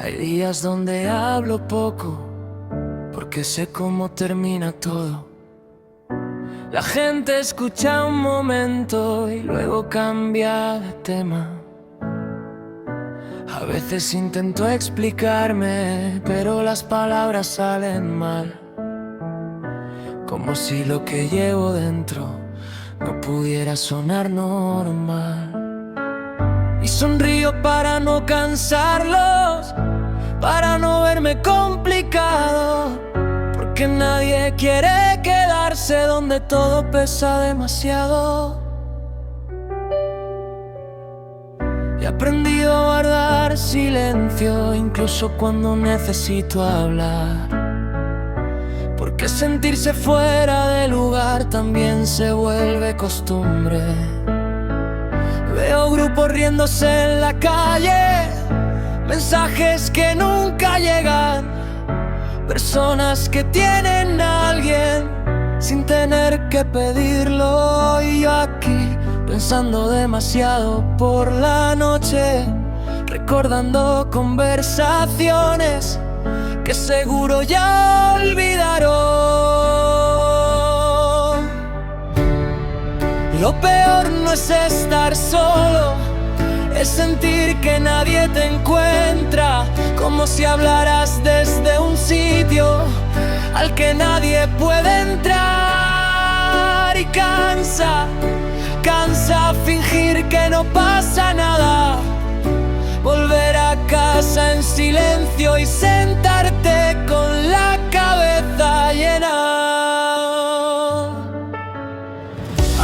Hay días donde hablo poco, porque sé cómo termina todo. La gente escucha un momento y luego cambia de tema. A veces intento explicarme, pero las palabras salen mal, como si lo que llevo dentro no pudiera sonar normal. Y sonrío para no cansarlos, para no verme complicado, porque nadie quiere quedarse donde todo pesa demasiado. He aprendido a guardar silencio incluso cuando necesito hablar, porque sentirse fuera de lugar también se vuelve costumbre. Veo grupos riéndose en la calle, mensajes que nunca llegan, personas que tienen a alguien sin tener que pedirlo. Y yo aquí pensando demasiado por la noche, recordando conversaciones que seguro ya olvidaron. Lo peor no es estar solo, es sentir que nadie te encuentra, como si hablaras desde un sitio al que nadie puede entrar. Y cansa fingir que no pasa nada, volver a casa en silencio y sentarte con la cabeza llena.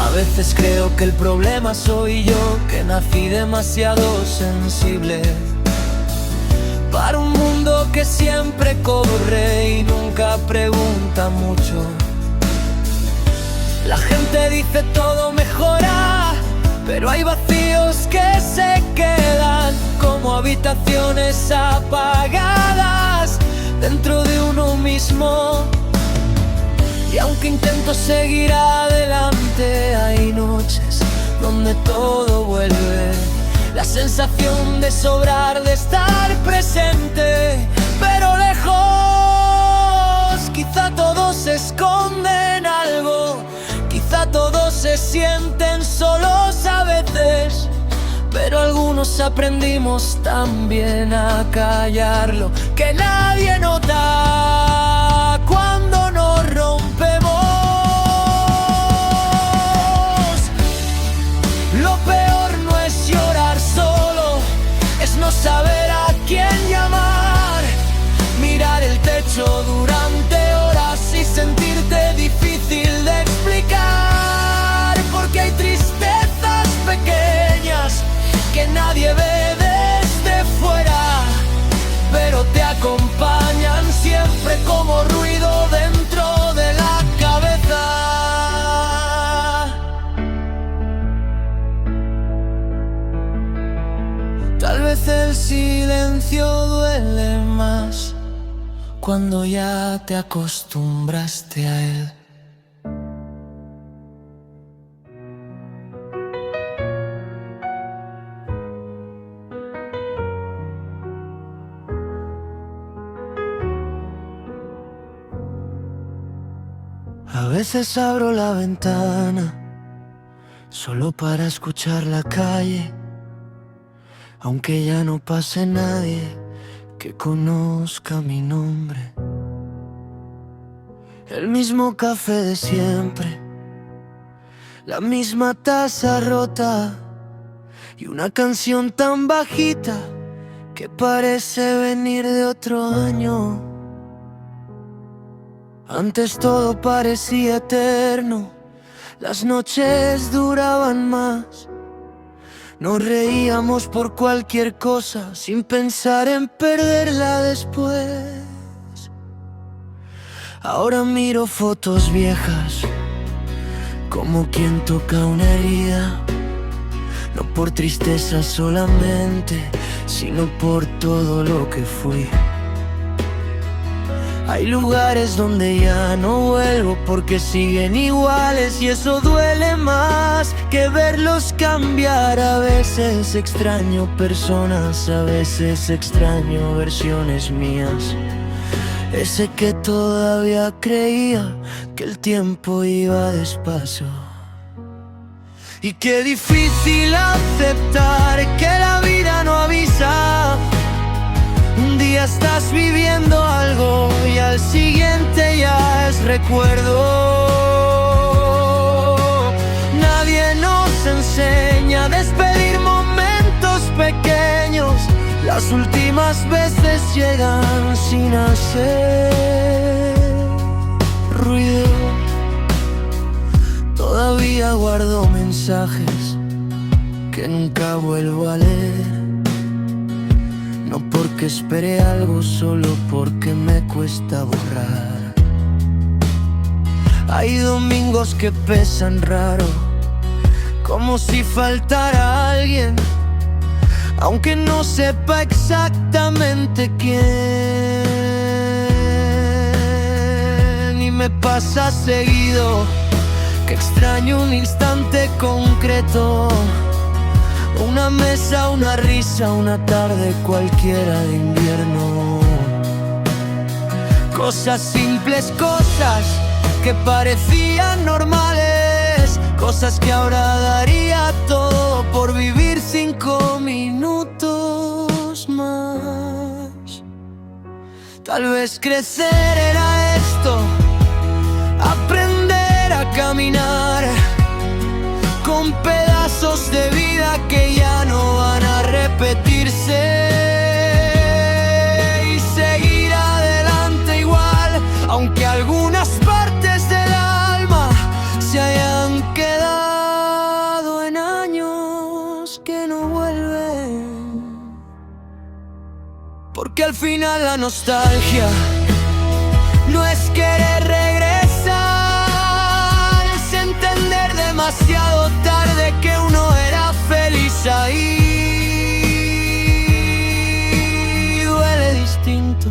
A veces creo que el problema soy yo, que nací demasiado sensible para un mundo que siempre corre y nunca pregunta mucho. La gente dice todo mejora, pero hay vacíos que se quedan como habitaciones apagadas dentro de uno mismo. Y aunque intento seguir adelante, hay noches donde todo vuelve, la sensación de sobrar, de estar presente, pero lejos. Quizá todos esconden algo, quizá todos se sienten solos a veces, pero algunos aprendimos también a callarlo, que nadie nota cuando nos rompemos. Lo peor no es llorar solo, es no saber a quién llamar, mirar el techo durante horas y sentirte difícil de explicar, porque hay tristezas pequeñas que nadie ve desde fuera, pero te acompañan siempre como ruido dentro de la cabeza. Tal vez el silencio duele más cuando ya te acostumbraste a él. A veces abro la ventana solo para escuchar la calle, aunque ya no pase nadie que conozca mi nombre. El mismo café de siempre, la misma taza rota y una canción tan bajita que parece venir de otro año. Antes todo parecía eterno, las noches duraban más, nos reíamos por cualquier cosa sin pensar en perderla después. Ahora miro fotos viejas como quien toca una herida, no por tristeza solamente, sino por todo lo que fui. Hay lugares donde ya no vuelvo porque siguen iguales y eso duele más que verlos cambiar. A veces extraño personas, a veces extraño versiones mías. Ese que todavía creía que el tiempo iba despacio. Y qué difícil aceptar que la vida no avisa. Un día estás viviendo algo y al siguiente ya es recuerdo. Nadie nos enseña a despedir momentos pequeños. Las últimas veces llegan sin hacer ruido. Todavía guardo mensajes que nunca vuelvo a leer. No porque espere algo, solo porque me cuesta borrar. Hay domingos que pesan raro, como si faltara alguien, aunque no sepa exactamente quién. Y me pasa seguido que extraño un instante concreto, una mesa, una risa, una tarde cualquiera de invierno. Cosas simples, cosas que parecían normales, cosas que ahora daría todo por vivir 5 minutos más. Tal vez crecer era esto, aprender a caminar con pedazos de vida que ya no van a repetirse, y seguir adelante igual, aunque algunas partes del alma se hayan quedado en años que no vuelven. Porque al final la nostalgia no es querer regresar, es entender demasiado tarde que uno era feliz ahí. Duele distinto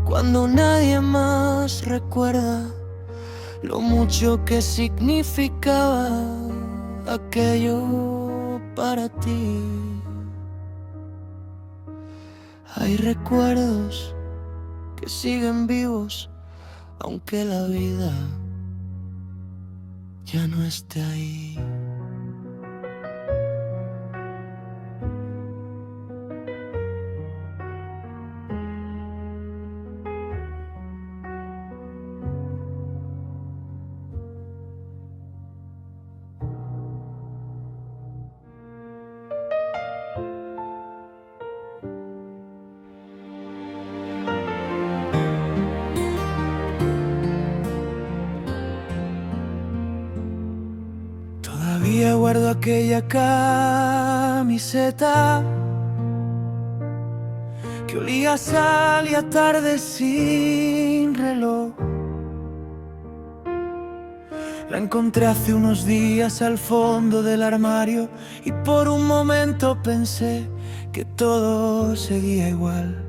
cuando nadie más recuerda lo mucho que significaba aquello para ti. Hay recuerdos que siguen vivos, aunque la vida ya no esté ahí. Todavía guardo aquella camiseta que olía a sal y a tarde sin reloj. La encontré hace unos días al fondo del armario y por un momento pensé que todo seguía igual.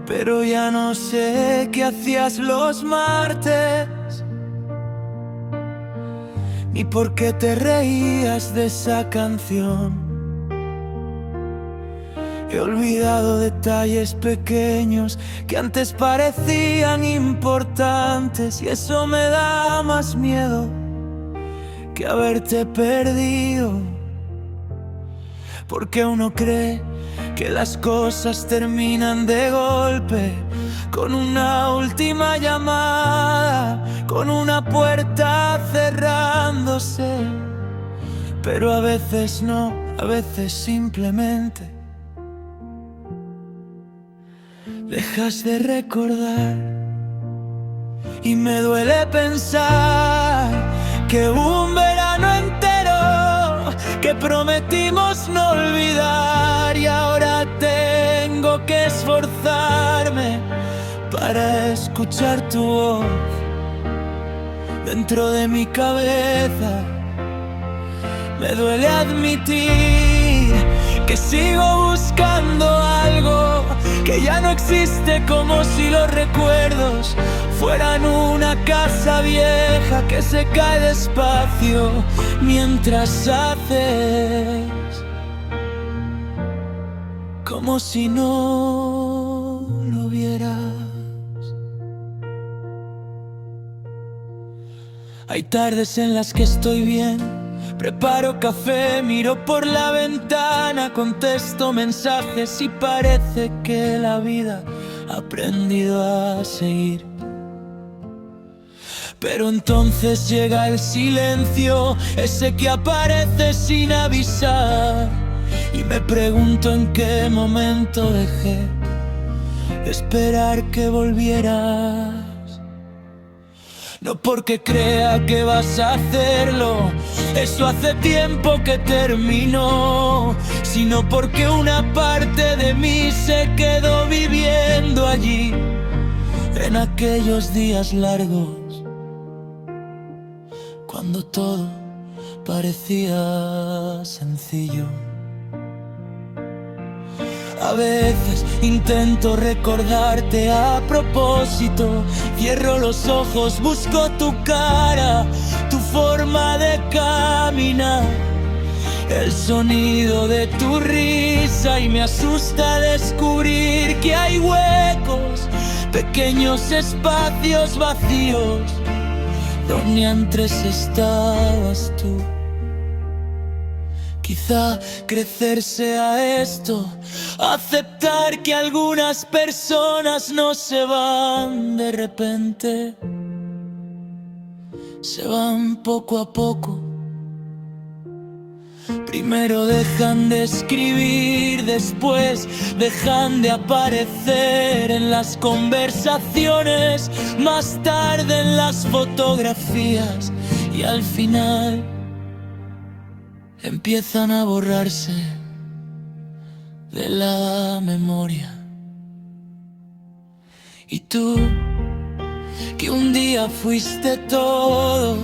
Pero ya no sé qué hacías los martes, ni por qué te reías de esa canción. He olvidado detalles pequeños que antes parecían importantes, y eso me da más miedo que haberte perdido. Porque uno cree que las cosas terminan de golpe, con una última llamada, con una puerta cerrándose. Pero a veces no, a veces simplemente dejas de recordar. Y me duele pensar que un verano entero que prometimos no olvidar, y ahora tengo que esforzarme para escuchar tu voz dentro de mi cabeza. Me duele admitir que sigo buscando algo que ya no existe, como si los recuerdos fueran una casa vieja que se cae despacio mientras haces como si no lo vieras. Hay tardes en las que estoy bien, preparo café, miro por la ventana, contesto mensajes y parece que la vida ha aprendido a seguir. Pero entonces llega el silencio, ese que aparece sin avisar, y me pregunto en qué momento dejé de esperar que volvieras. No porque crea que vas a hacerlo, eso hace tiempo que terminó, sino porque una parte de mí se quedó viviendo allí, en aquellos días largos, cuando todo parecía sencillo. A veces intento recordarte a propósito, cierro los ojos, busco tu cara, tu forma de caminar, el sonido de tu risa, y me asusta descubrir que hay huecos, pequeños espacios vacíos, donde antes estabas tú. Quizá crecer sea esto, aceptar que algunas personas no se van de repente, se van poco a poco. Primero dejan de escribir, después dejan de aparecer en las conversaciones, más tarde en las fotografías, y al final empiezan a borrarse de la memoria. Y tú, que un día fuiste todo,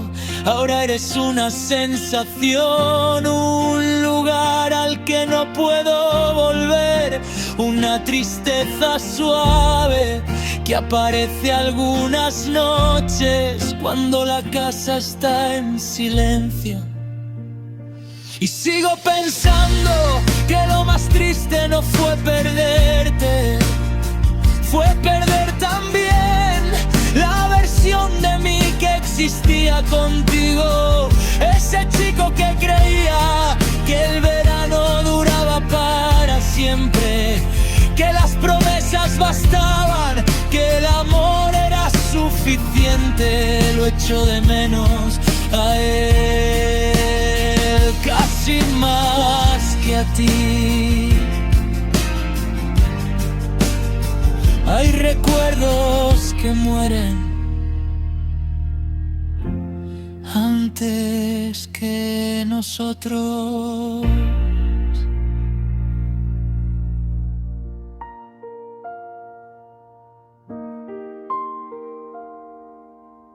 ahora eres una sensación, un lugar al que no puedo volver, una tristeza suave que aparece algunas noches cuando la casa está en silencio. Y sigo pensando que lo más triste no fue perderte, fue perder también la versión de mí que existía contigo. Ese chico que creía que el verano duraba para siempre, que las promesas bastaban, que el amor era suficiente. Lo echo de menos a él, casi más que a ti. Hay recuerdos que mueren antes que nosotros.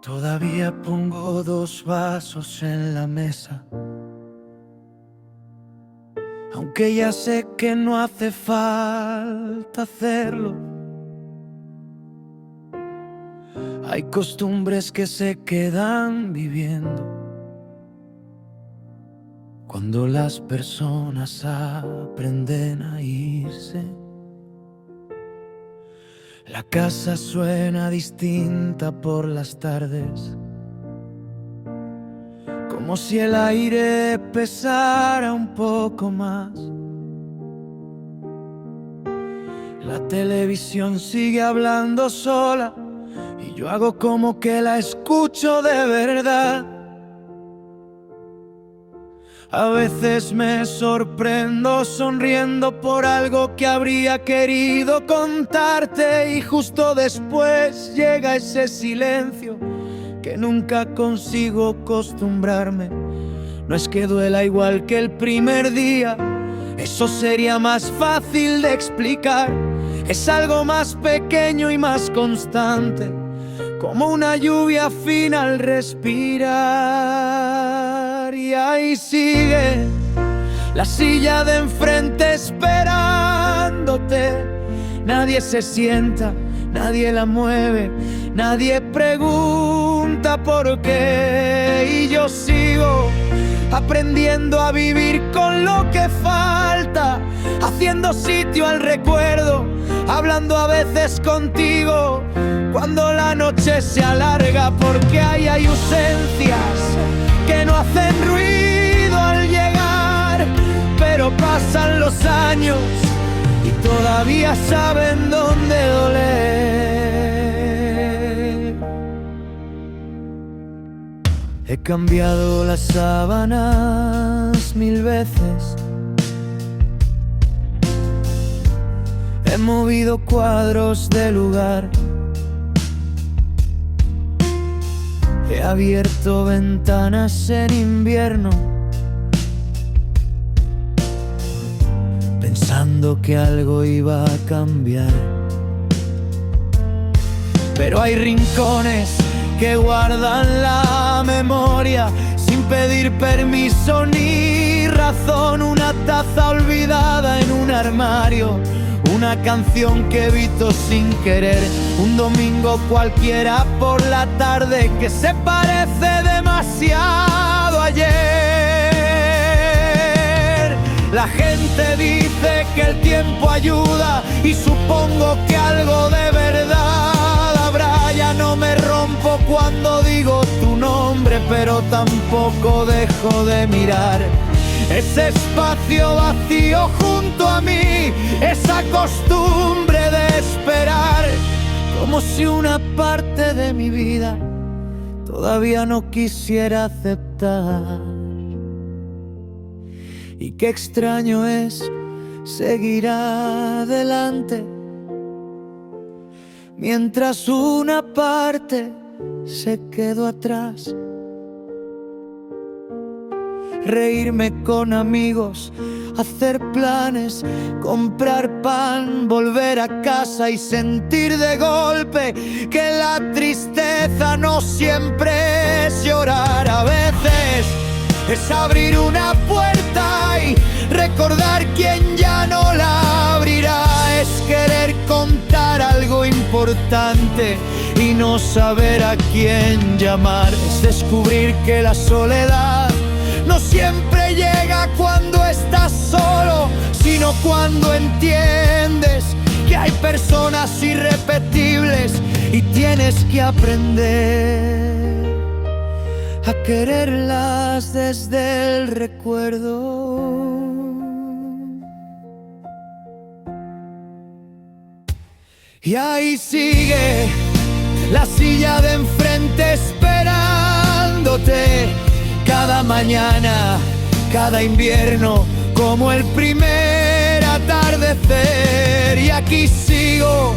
Todavía pongo 2 vasos en la mesa, aunque ya sé que no hace falta hacerlo. Hay costumbres que se quedan viviendo cuando las personas aprenden a irse. La casa suena distinta por las tardes, como si el aire pesara un poco más. La televisión sigue hablando sola y yo hago como que la escucho de verdad. A veces me sorprendo sonriendo por algo que habría querido contarte, y justo después llega ese silencio que nunca consigo acostumbrarme. No es que duela igual que el primer día, eso sería más fácil de explicar. Es algo más pequeño y más constante, como una lluvia fina al respirar. Y ahí sigue la silla de enfrente esperándote, Nadie se sienta, nadie la mueve, nadie pregunta por qué. Y yo sigo aprendiendo a vivir con lo que falta, haciendo sitio al recuerdo, hablando a veces contigo cuando la noche se alarga, porque hay ausencias que no hacen ruido al llegar, pero pasan los años y todavía saben dónde doler. He cambiado las sábanas 1000 veces, he movido cuadros de lugar, he abierto ventanas en invierno, pensando que algo iba a cambiar. Pero hay rincones que guardan la memoria sin pedir permiso ni razón. Una taza olvidada en un armario, una canción que evito sin querer, un domingo cualquiera por la tarde que se parece demasiado a ayer. La gente dice que el tiempo ayuda y supongo que algo de verdad habrá. Ya no me rompo cuando digo tu nombre, pero tampoco dejo de mirar ese espacio vacío junto a mí, esa costumbre de esperar, como si una parte de mi vida todavía no quisiera aceptar. Y qué extraño es seguir adelante mientras una parte se quedó atrás. Reírme con amigos, hacer planes, comprar pan, volver a casa y sentir de golpe que la tristeza no siempre es llorar. A veces es abrir una puerta y recordar quién ya no la abrirá. Es querer contar algo importante y no saber a quién llamar. Es descubrir que la soledad no siempre llega cuando estás solo, sino cuando entiendes que hay personas irrepetibles y tienes que aprender a quererlas desde el recuerdo. Y ahí sigue la silla de enfrente esperándote, cada mañana, cada invierno, como el primer atardecer. Y aquí sigo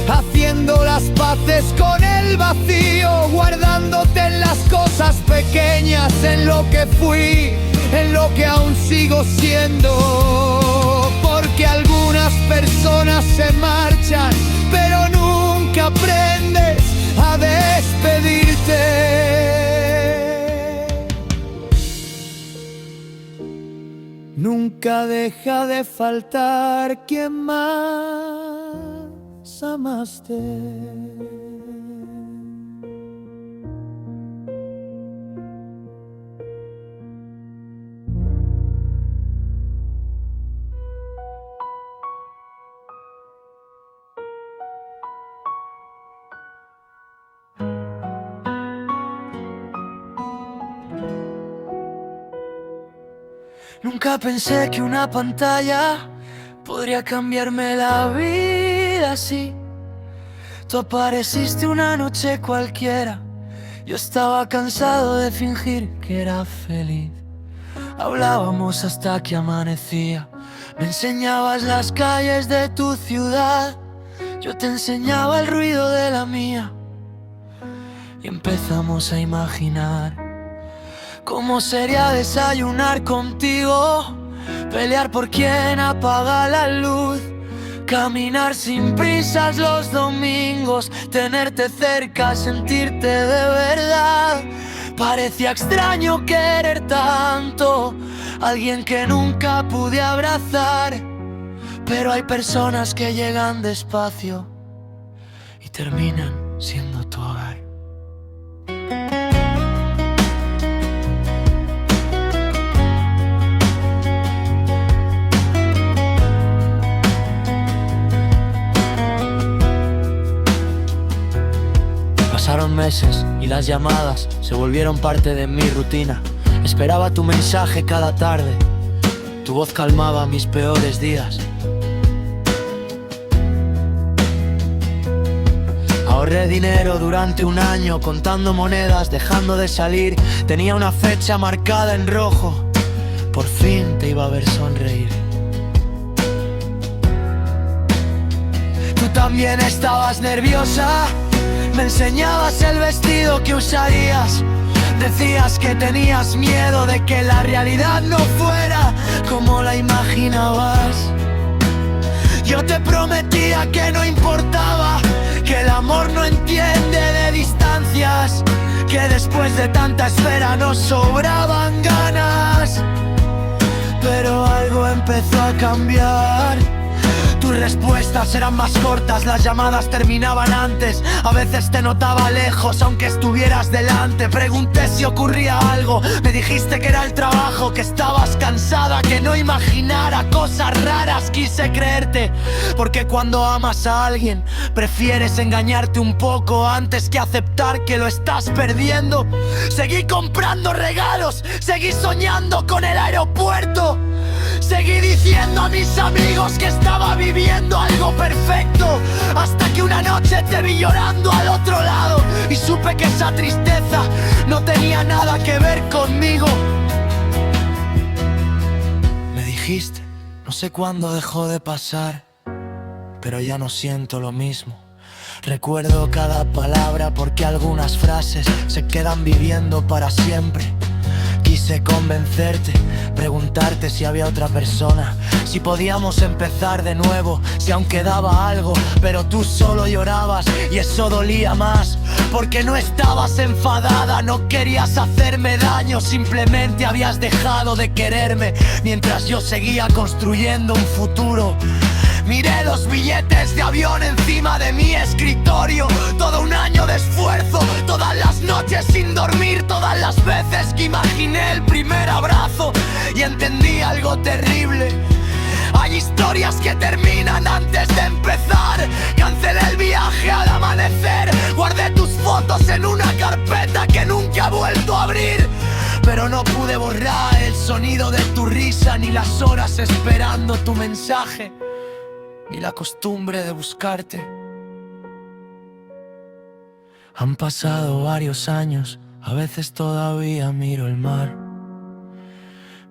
haciendo las paces con el vacío, guardándote en las cosas pequeñas, en lo que fui, en lo que aún sigo siendo. Porque algunas personas se marchan, pero nunca aprendes a despedirte. Nunca deja de faltar quien más amaste. Nunca pensé que una pantalla podría cambiarme la vida así. Tú apareciste una noche cualquiera, yo estaba cansado de fingir que era feliz. Hablábamos hasta que amanecía, me enseñabas las calles de tu ciudad, yo te enseñaba el ruido de la mía. Y empezamos a imaginar cómo sería desayunar contigo, pelear por quien apaga la luz, caminar sin prisas los domingos, tenerte cerca, sentirte de verdad. Parecía extraño querer tanto a alguien que nunca pude abrazar, Pero hay personas que llegan despacio y terminan siendo tu hogar. Pasaron meses y las llamadas se volvieron parte de mi rutina. Esperaba tu mensaje cada tarde, tu voz calmaba mis peores días. Ahorré dinero durante un año contando monedas, dejando de salir. Tenía una fecha marcada en rojo, por fin te iba a ver sonreír. Tú también estabas nerviosa, me enseñabas el vestido que usarías. Decías que tenías miedo de que la realidad no fuera como la imaginabas. Yo te prometía que no importaba, que el amor no entiende de distancias, que después de tanta espera nos sobraban ganas. Pero algo empezó a cambiar. Tus respuestas eran más cortas, las llamadas terminaban antes. A veces te notaba lejos aunque estuvieras delante. Pregunté si ocurría algo, me dijiste que era el trabajo, que estabas cansada, que no imaginara cosas raras. Quise creerte, porque cuando amas a alguien prefieres engañarte un poco antes que aceptar que lo estás perdiendo. Seguí comprando regalos, seguí soñando con el aeropuerto. Seguí diciendo a mis amigos que estaba viviendo algo perfecto, hasta que una noche te vi llorando al otro lado y supe que esa tristeza no tenía nada que ver conmigo. Me dijiste, no sé cuándo dejó de pasar, pero ya no siento lo mismo. Recuerdo cada palabra porque algunas frases se quedan viviendo para siempre. Quise convencerte, preguntarte si había otra persona, si podíamos empezar de nuevo, si aún quedaba algo. Pero tú solo llorabas y eso dolía más, porque no estabas enfadada, no querías hacerme daño, simplemente habías dejado de quererme mientras yo seguía construyendo un futuro. Miré los billetes de avión encima de mi escritorio, todo un año de esfuerzo, todas las noches sin dormir, todas las veces que imaginé el primer abrazo y entendí algo terrible. Hay historias que terminan antes de empezar. Cancelé el viaje al amanecer, guardé tus fotos en una carpeta que nunca he vuelto a abrir. Pero no pude borrar el sonido de tu risa, ni las horas esperando tu mensaje, ni la costumbre de buscarte. Han pasado varios años, a veces todavía miro el mar.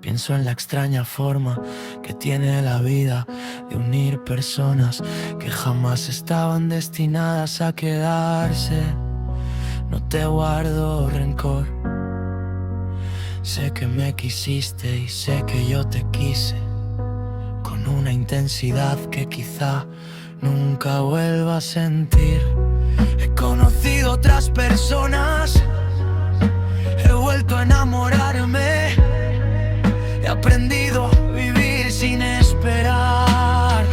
Pienso en la extraña forma que tiene la vida de unir personas que jamás estaban destinadas a quedarse. No te guardo rencor, sé que me quisiste y sé que yo te quise, con una intensidad que quizá nunca vuelva a sentir. He conocido otras personas, he vuelto a enamorarme, he aprendido a vivir sin esperar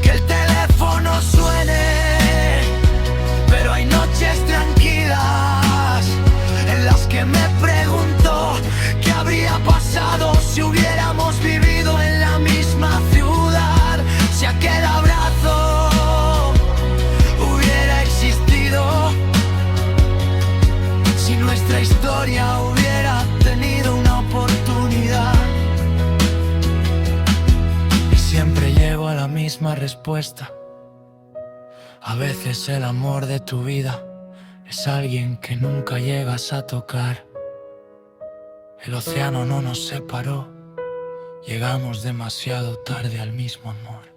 que el teléfono suene, pero hay noches tranquilas en las que me pregunto qué habría pasado si hubiéramos vivido en la misma ciudad, si aquel abrazo hubiera existido, si nuestra historia hubiera tenido una oportunidad. Y siempre llego a la misma respuesta. A veces el amor de tu vida es alguien que nunca llegas a tocar. El océano no nos separó, llegamos demasiado tarde al mismo amor.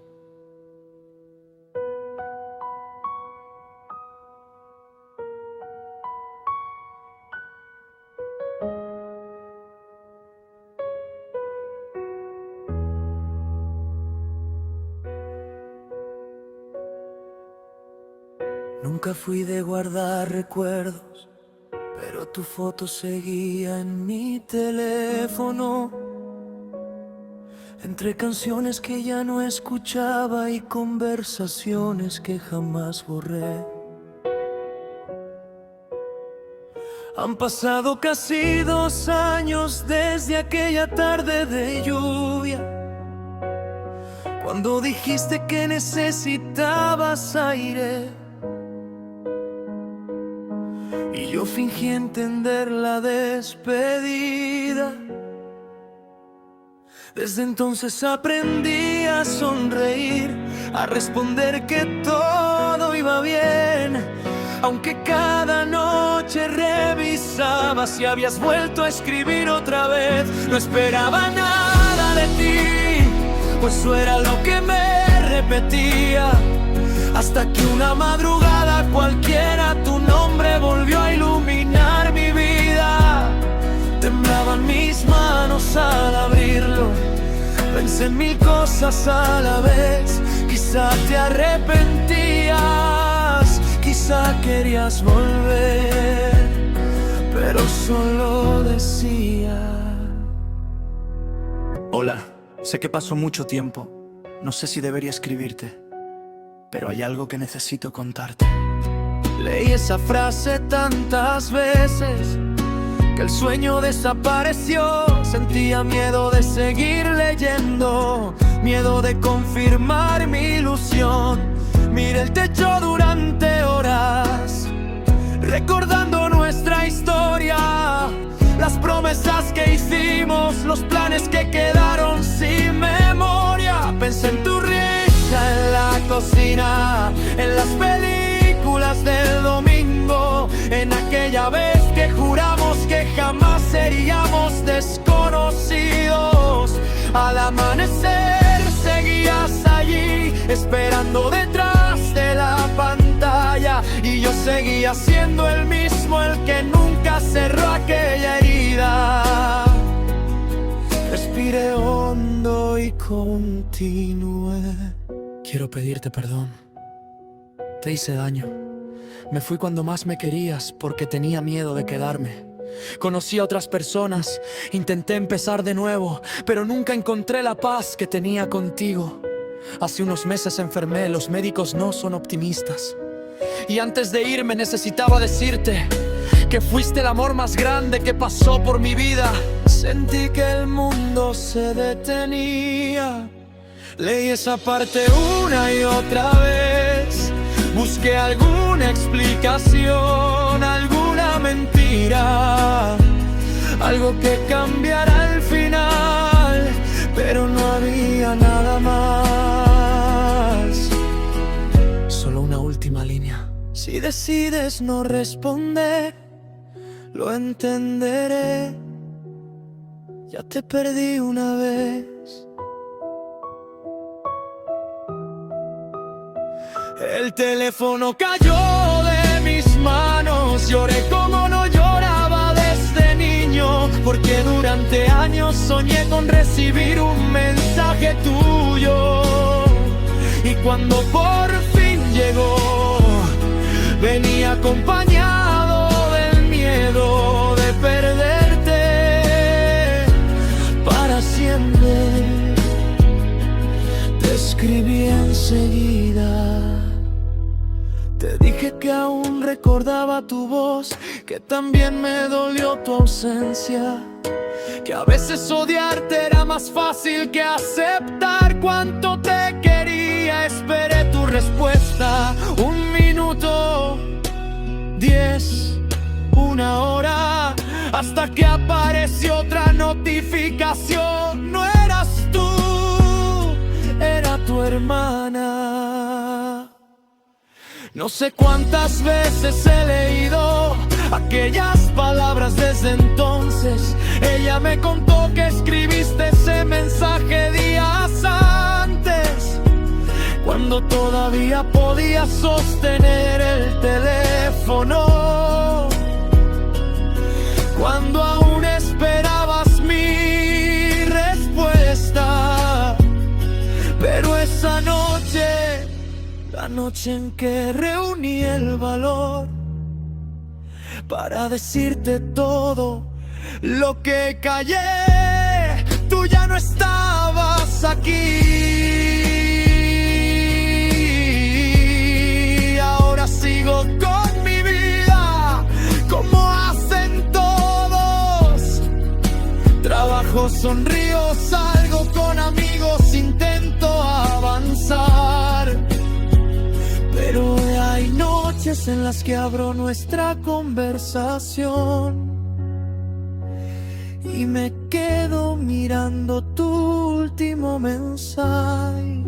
Nunca fui de guardar recuerdos, pero tu foto seguía en mi teléfono. entre canciones que ya no escuchaba y conversaciones que jamás borré. Han pasado casi 2 años desde aquella tarde de lluvia, cuando dijiste que necesitabas aire, y yo fingí entender la despedida. Desde entonces aprendí a sonreír, a responder que todo iba bien, aunque cada noche revisaba si habías vuelto a escribir otra vez. No esperaba nada de ti, pues eso era lo que me repetía, hasta que una madrugada cualquiera tu nombre volvió a iluminar mi vida. Temblaban mis manos al abrirlo, pensé en 1000 cosas a la vez. Quizá te arrepentías, quizá querías volver, pero solo decía: hola, sé que pasó mucho tiempo, no sé si debería escribirte, pero hay algo que necesito contarte. Leí esa frase tantas veces que el sueño desapareció. Sentía miedo de seguir leyendo, miedo de confirmar mi ilusión. Miré el techo durante horas, recordando nuestra historia, las promesas que hicimos, los planes que quedaron sin memoria. Pensé en tu risa en la cocina, en las películas del domingo, en aquella vez que juramos que jamás seríamos desconocidos. Al amanecer seguías allí, esperando detrás de la pantalla, y yo seguía siendo el mismo, el que nunca cerró aquella herida. Respiré hondo y continué. Quiero pedirte perdón. Te hice daño. Me fui cuando más me querías porque tenía miedo de quedarme. Conocí a otras personas, intenté empezar de nuevo, pero nunca encontré la paz que tenía contigo. Hace unos meses enfermé, los médicos no son optimistas. Y antes de irme necesitaba decirte que fuiste el amor más grande que pasó por mi vida. Sentí que el mundo se detenía. Leí esa parte una y otra vez, busqué alguna explicación, alguna mentira, algo que cambiara al final, pero no había nada más. Solo una última línea. Si decides no responder, lo entenderé. Ya te perdí una vez. El teléfono cayó de mis manos, lloré como no lloraba desde niño, porque durante años soñé con recibir un mensaje tuyo. Y cuando por fin llegó, venía acompañado del miedo de perderte para siempre. Te escribí enseguida. Te dije que aún recordaba tu voz, que también me dolió tu ausencia, que a veces odiarte era más fácil que aceptar cuánto te quería. Esperé tu respuesta, 1 minuto, 10, 1 hora, hasta que apareció otra notificación. No eras tú, era tu hermana. No sé cuántas veces he leído aquellas palabras desde entonces. Ella me contó que escribiste ese mensaje días antes, cuando todavía podías sostener el teléfono, cuando aún esperabas mi respuesta. Pero esa noche, la noche en que reuní el valor para decirte todo lo que callé, tú ya no estabas estás aquí. Ahora sigo con mi vida como hacen todos. Trabajo, sonrío, salgo con amigos, intento avanzar. Pero hay noches en las que abro nuestra conversación y me quedo mirando tu último mensaje,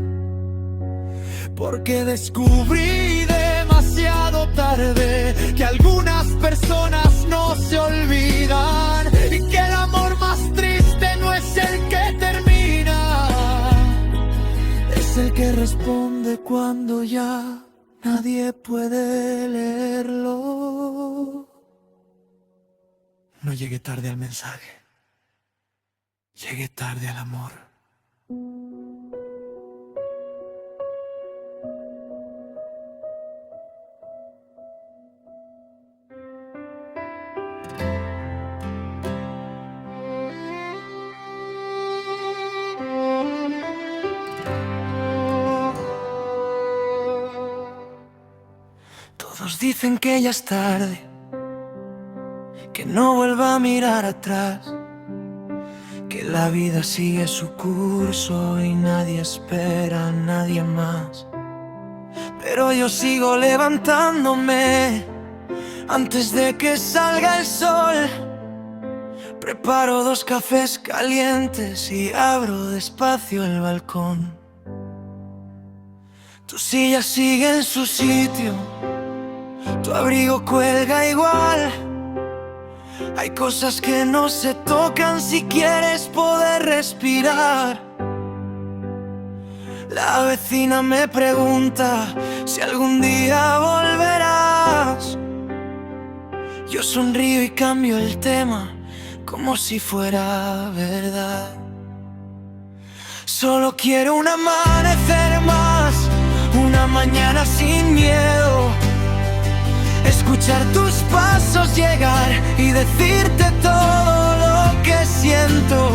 porque descubrí demasiado tarde que algunas personas no se olvidan y que el amor más triste no es el que termina, es el que responde cuando ya nadie puede leerlo. No llegué tarde al mensaje, llegué tarde al amor. Todos dicen que ya es tarde, que no vuelva a mirar atrás, que la vida sigue su curso y nadie espera a nadie más. Pero yo sigo levantándome antes de que salga el sol. Preparo 2 cafés calientes y abro despacio el balcón. Tu silla sigue en su sitio, tu abrigo cuelga igual. Hay cosas que no se tocan si quieres poder respirar. La vecina me pregunta si algún día volverás. Yo sonrío y cambio el tema como si fuera verdad. Solo quiero un amanecer más, una mañana sin miedo. Escuchar tus pasos llegar y decirte todo lo que siento.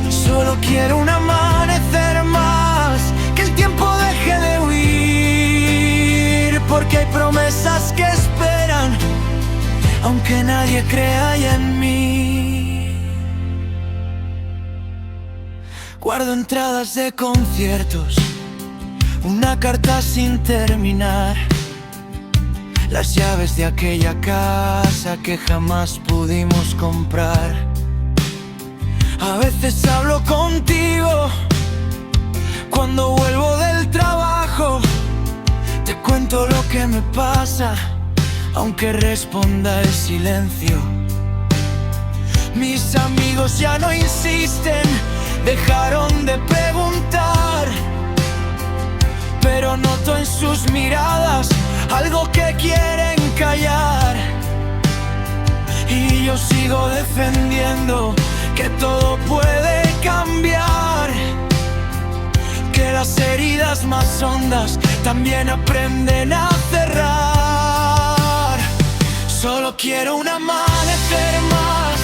Solo quiero un amanecer más, que el tiempo deje de huir, porque hay promesas que esperan, aunque nadie crea ya en mí. Guardo entradas de conciertos, una carta sin terminar, las llaves de aquella casa que jamás pudimos comprar. A veces hablo contigo cuando vuelvo del trabajo. Te cuento lo que me pasa, aunque responda el silencio. Mis amigos ya no insisten, dejaron de preguntar, pero noto en sus miradas algo que quieren callar. Y yo sigo defendiendo que todo puede cambiar, que las heridas más hondas también aprenden a cerrar. Solo quiero un amanecer más,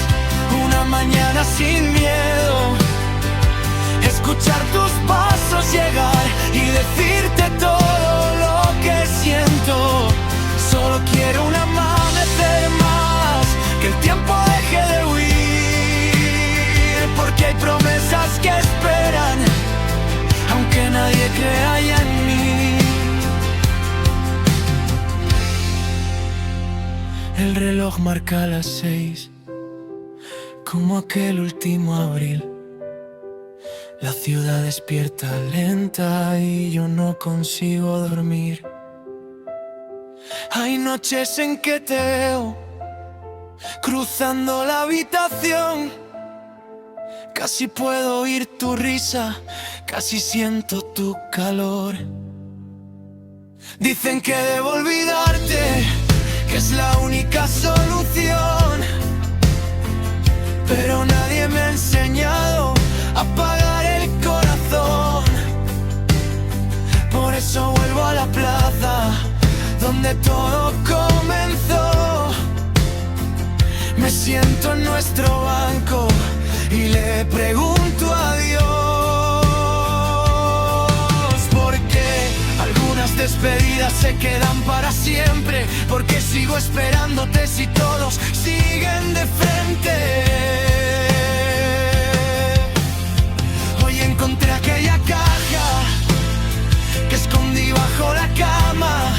una mañana sin miedo. Escuchar tus pasos llegar y decirte todo lo que siento. Solo quiero un amanecer más, que el tiempo deje de huir, porque hay promesas que esperan, aunque nadie crea ya en mí. El reloj marca las 6, como aquel último abril. La ciudad despierta lenta y yo no consigo dormir. Hay noches en que te veo cruzando la habitación. Casi puedo oír tu risa, casi siento tu calor. Dicen que debo olvidarte, que es la única solución, pero nadie me ha enseñado a apagar el corazón. Por eso vuelvo a la plaza donde todo comenzó. Me siento en nuestro banco y le pregunto a Dios despedidas se quedan para siempre, porque sigo esperándote si todos siguen de frente. Hoy encontré aquella caja que escondí bajo la cama.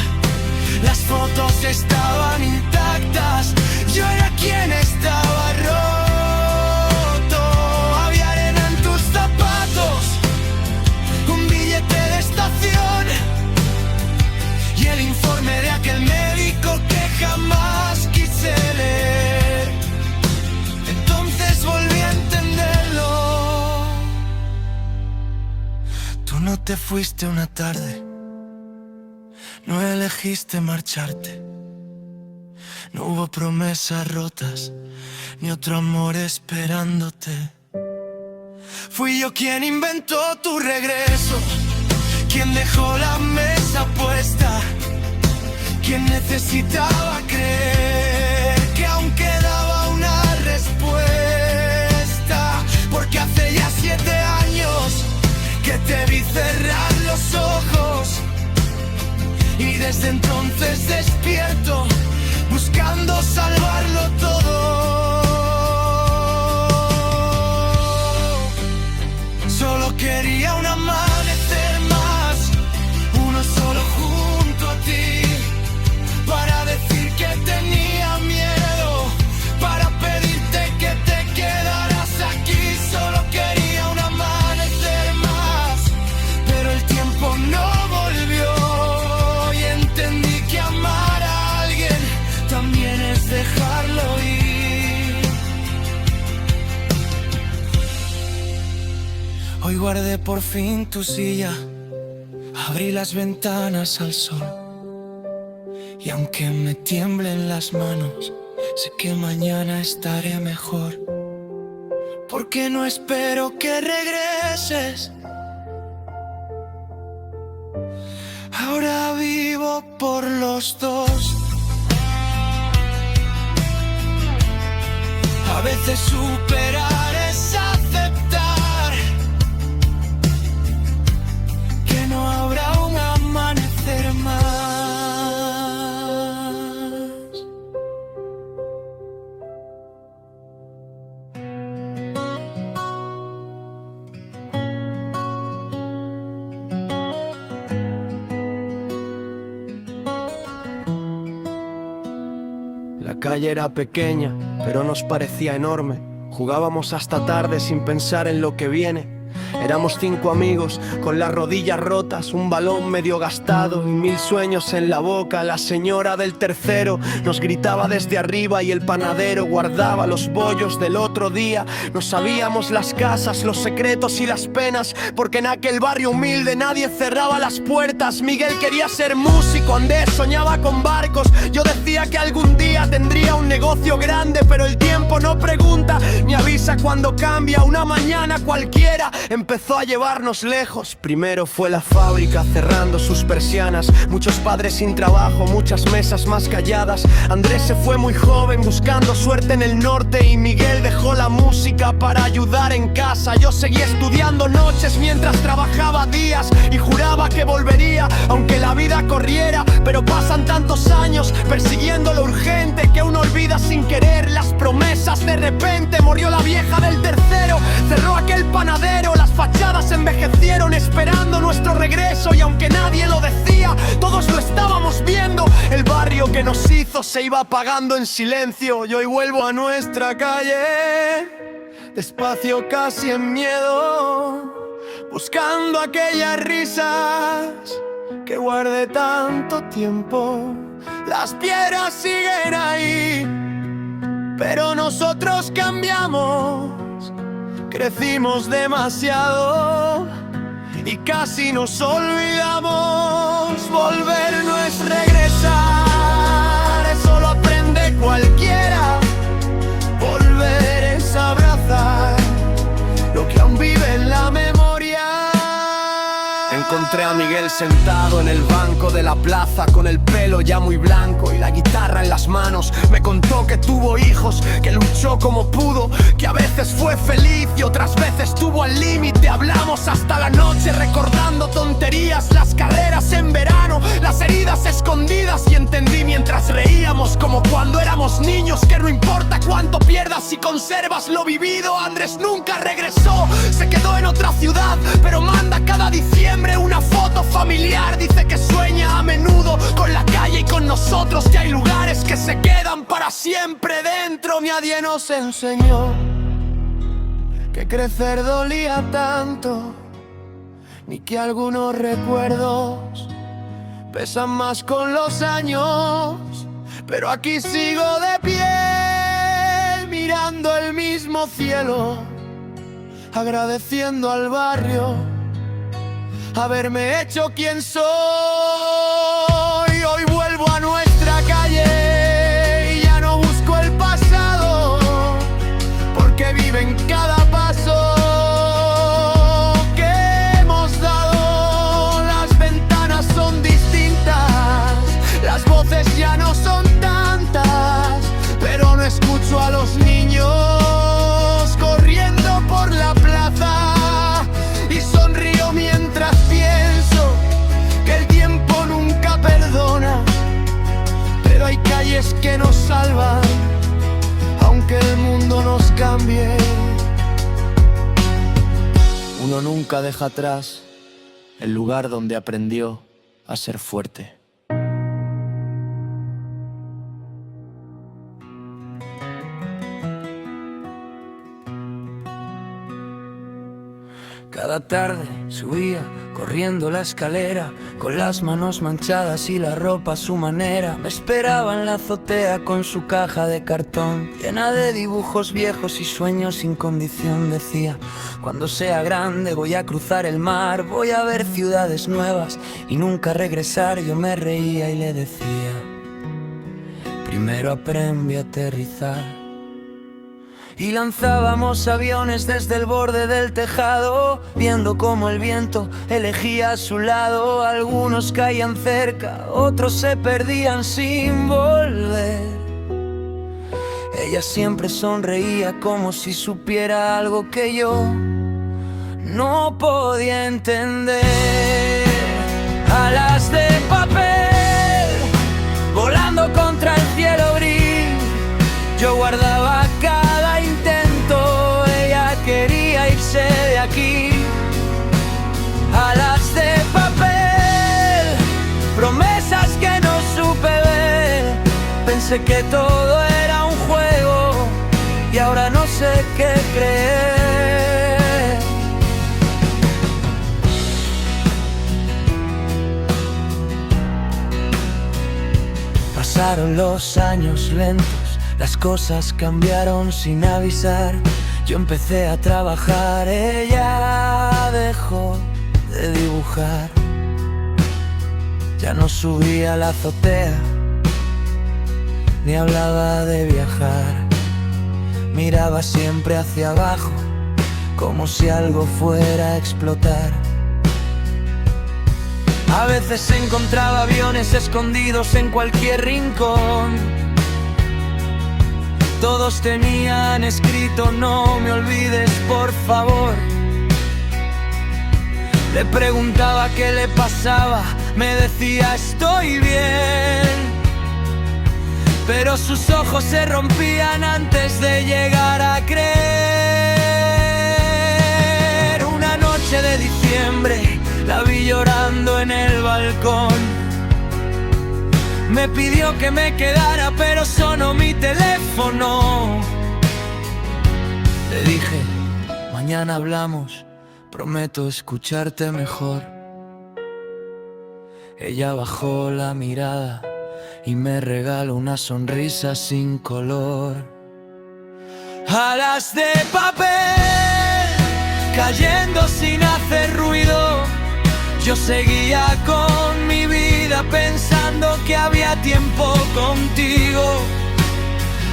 Las fotos estaban intactas, yo era quien estaba roto. Había arena en tus zapatos, un billete de estación y el informe de aquel médico que jamás quise leer. Entonces volví a entenderlo. Tú no te fuiste una tarde, no elegiste marcharte. No hubo promesas rotas, ni otro amor esperándote. Fui yo quien inventó tu regreso, quien dejó la mesa puesta, quien necesitaba creer que aún quedaba una respuesta. Porque hace ya 7 años que te vi cerrar los ojos, y desde entonces despierto, buscando salvarlo todo. Solo quería un amanecer más, uno solo junto a ti, para decir que tenía miedo, para pedirte que te quedaras aquí. Solo quería un amanecer más, pero el tiempo no volvió. También es dejarlo ir. Hoy guardé por fin tu silla, abrí las ventanas al sol, y aunque me tiemblen las manos, sé que mañana estaré mejor. Porque no espero que regreses, ahora vivo por los dos. A veces superar es aceptar que no habrá un amanecer más. La calle era pequeña, pero nos parecía enorme. Jugábamos hasta tarde sin pensar en lo que viene. Éramos 5 amigos con las rodillas rotas, un balón medio gastado y 1000 sueños en la boca. La señora del tercero nos gritaba desde arriba y el panadero guardaba los bollos del otro día. No sabíamos las casas, los secretos y las penas, porque en aquel barrio humilde nadie cerraba las puertas. Miguel quería ser músico, Andrés soñaba con barcos, yo decía que algún día tendría un negocio grande. Pero el tiempo no pregunta ni avisa cuando cambia. Una mañana cualquiera empezó a llevarnos lejos. Primero fue la fábrica cerrando sus persianas, muchos padres sin trabajo, muchas mesas más calladas. Andrés se fue muy joven buscando suerte en el norte, y Miguel dejó la música para ayudar en casa. Yo seguí estudiando noches mientras trabajaba días, y juraba que volvería aunque la vida corriera. Pero pasan tantos años persiguiendo lo urgente que uno olvida sin querer las promesas. De repente murió la vieja del tercero, cerró aquel panadero, las fachadas envejecieron esperando nuestro regreso. Y aunque nadie lo decía, todos lo estábamos viendo. El barrio que nos hizo se iba apagando en silencio. Y hoy vuelvo a nuestra calle, despacio, casi en miedo, buscando aquellas risas que guardé tanto tiempo. Las piedras siguen ahí, pero nosotros cambiamos. Crecimos demasiado y casi nos olvidamos. Volver no es regresar, eso lo aprende cualquiera. Volver es abrazar lo que aún vive en la memoria. Encontré a Miguel sentado en el banco de la plaza, con el pelo ya muy blanco y la guitarra en las manos. Me contó que tuvo hijos, que luchó como pudo, que a veces fue feliz y otras veces estuvo al límite. Hablamos hasta la noche recordando tonterías, las carreras en verano, las heridas escondidas, y entendí mientras reíamos como cuando éramos niños que no importa cuánto pierdas si conservas lo vivido. Andrés nunca regresó, se quedó en otra ciudad, pero manda cada diciembre una foto familiar. Dice que sueña a menudo con la calle y con nosotros, que hay lugares que se quedan para siempre dentro. Nadie nos enseñó que crecer dolía tanto, ni que algunos recuerdos pesan más con los años. Pero aquí sigo de pie, mirando el mismo cielo, agradeciendo al barrio haberme hecho quien soy. Hoy vuelvo a nuestra calle y ya no busco el pasado, porque vive en cada paso que hemos dado. Las ventanas son distintas, las voces ya no son tantas, pero no escucho a los niños corriendo por la plaza, y sonrío mientras pienso que el tiempo nunca perdona. Pero hay calles que nos salvan, aunque el mundo nos cambie. Uno nunca deja atrás el lugar donde aprendió a ser fuerte. Cada tarde subía corriendo la escalera, con las manos manchadas y la ropa a su manera. Me esperaba en la azotea con su caja de cartón, llena de dibujos viejos y sueños sin condición. Decía, cuando sea grande voy a cruzar el mar, voy a ver ciudades nuevas y nunca regresar. Yo me reía y le decía, primero aprendí a aterrizar. Y lanzábamos aviones desde el borde del tejado, viendo cómo el viento elegía a su lado. Algunos caían cerca, otros se perdían sin volver. Ella siempre sonreía como si supiera algo que yo no podía entender. Alas de papel volando contra el cielo gris, yo guardaba cada intento. Ella quería irse de aquí. Alas de papel, promesas que no supe ver. Pensé que todo era un juego y ahora no sé qué creer. Pasaron los años lentos, las cosas cambiaron sin avisar. Yo empecé a trabajar, ella dejó de dibujar. Ya no subía a la azotea, ni hablaba de viajar. Miraba siempre hacia abajo, como si algo fuera a explotar. A veces encontraba aviones escondidos en cualquier rincón. Todos tenían escrito, no me olvides por favor. Le preguntaba qué le pasaba, me decía estoy bien. Pero sus ojos se rompían antes de llegar a creer. Una noche de diciembre la vi llorando en el balcón. Me pidió que me quedara, pero sonó mi teléfono. Le dije, mañana hablamos, prometo escucharte mejor. Ella bajó la mirada y me regaló una sonrisa sin color. Alas de papel cayendo sin hacer ruido, yo seguía con mi vida pensando que había tiempo contigo.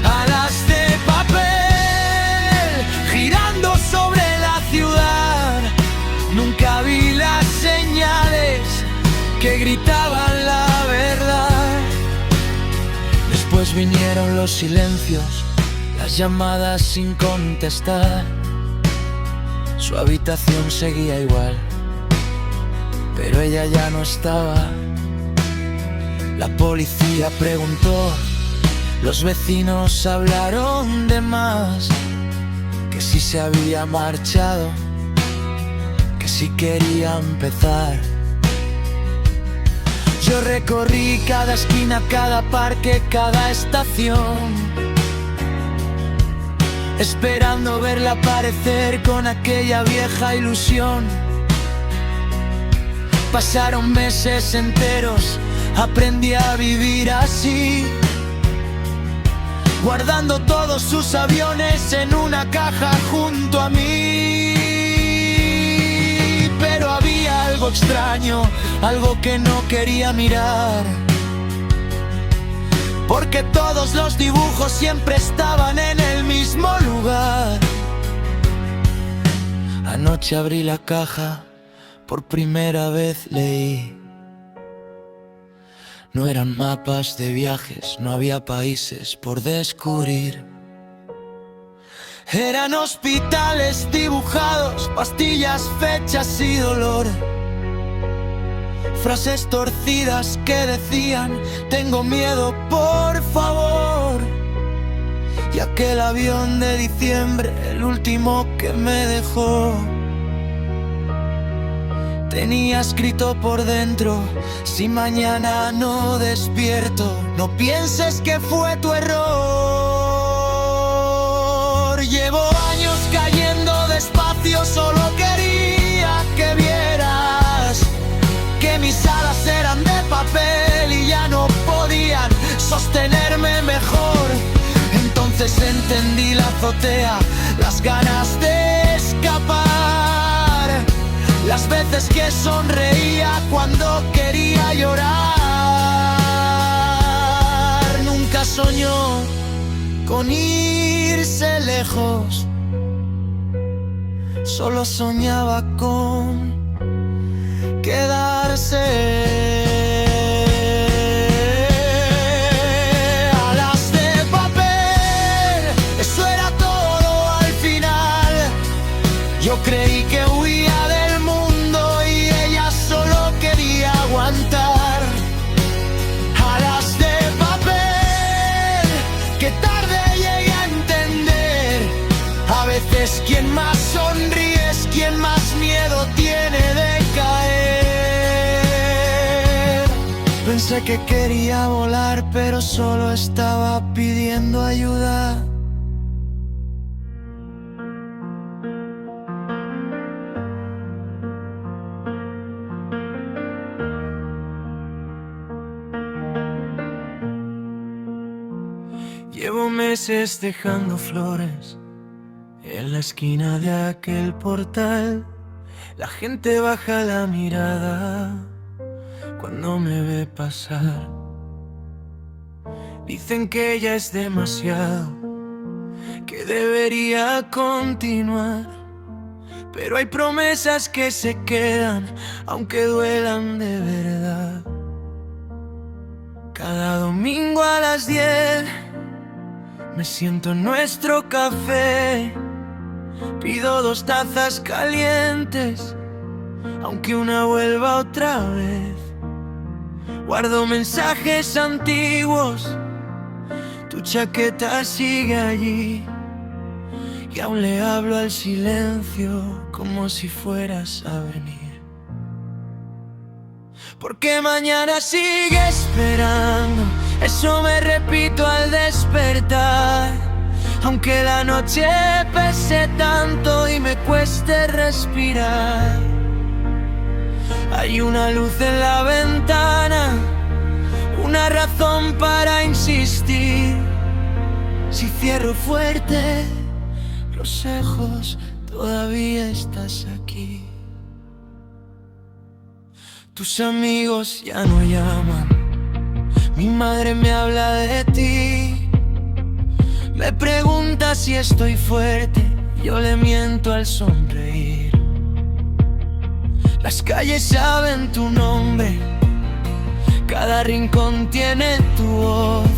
Alas de papel girando sobre la ciudad, nunca vi las señales que gritaban la verdad. Después vinieron los silencios, la las llamadas sin contestar. Su habitación seguía igual, pero ella ya no estaba. La policía preguntó, los vecinos hablaron de más, que si se había marchado, que si quería empezar. Yo recorrí cada esquina, cada parque, cada estación, esperando verla aparecer con aquella vieja ilusión. Pasaron meses enteros, aprendí a vivir así, guardando todos sus aviones en una caja junto a mí. Pero había algo extraño, algo que no quería mirar, porque todos los dibujos siempre estaban en el mismo lugar. Anoche abrí la caja, por primera vez leí. No eran mapas de viajes, no había países por descubrir. Eran hospitales dibujados, pastillas, fechas y dolor. Frases torcidas que decían, tengo miedo, por favor. Y aquel avión de diciembre, el último que me dejó, tenía escrito por dentro, si mañana no despierto, no pienses que fue tu error. Llevo años cayendo despacio, solo quería que vieras que mis alas eran de papel y ya no podían sostenerme mejor. Entonces entendí la azotea, las ganas de escapar, las veces que sonreía cuando quería llorar. Nunca soñó con irse lejos, solo soñaba con quedarse. Alas de papel, eso era todo al final. Yo creí que huía del mundo y ella solo quería aguantar. Alas de papel, que tarde llegué a entender. A veces quien más sonríe es quien más miedo tiene de caer. Pensé que quería volar, pero solo estaba pidiendo ayuda. Llevo meses dejando flores en la esquina de aquel portal. La gente baja la mirada cuando me ve pasar. Dicen que ya es demasiado, que debería continuar, pero hay promesas que se quedan, aunque duelan de verdad. Cada domingo a las 10 me siento en nuestro café, pido 2 tazas calientes, aunque una vuelva otra vez. Guardo mensajes antiguos, tu chaqueta sigue allí, y aún le hablo al silencio como si fueras a venir. Porque mañana sigue esperando, eso me repito al despertar. Aunque la noche pese tanto y me cueste respirar, hay una luz en la ventana, una razón para insistir. Si cierro fuerte los ojos, todavía estás aquí. Tus amigos ya no llaman, mi madre me habla de ti, me pregunta si estoy fuerte, yo le miento al sonreír. Las calles saben tu nombre, cada rincón tiene tu voz,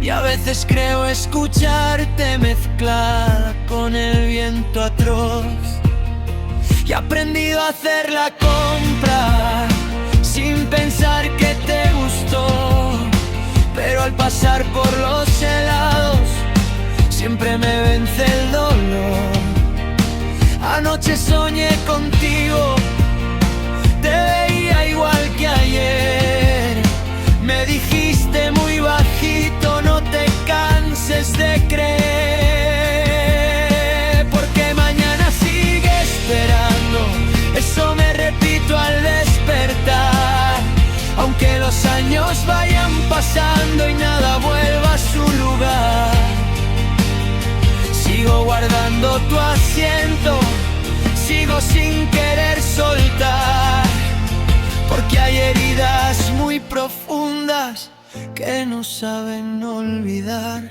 Y a veces creo escucharte mezclada con el viento atroz. Y he aprendido a hacer la compra sin pensar que te gustó. Pero al pasar por los helados siempre me vence el dolor. Anoche soñé contigo, te veía igual que ayer. Me dijiste muy bajito, no te canses de creer, porque mañana sigue esperando. Eso me repito al despertar. Aunque los años vayan pasando y nada vuelva a su lugar, sigo guardando tu asiento, sigo sin querer soltar, porque hay heridas muy profundas que no saben olvidar.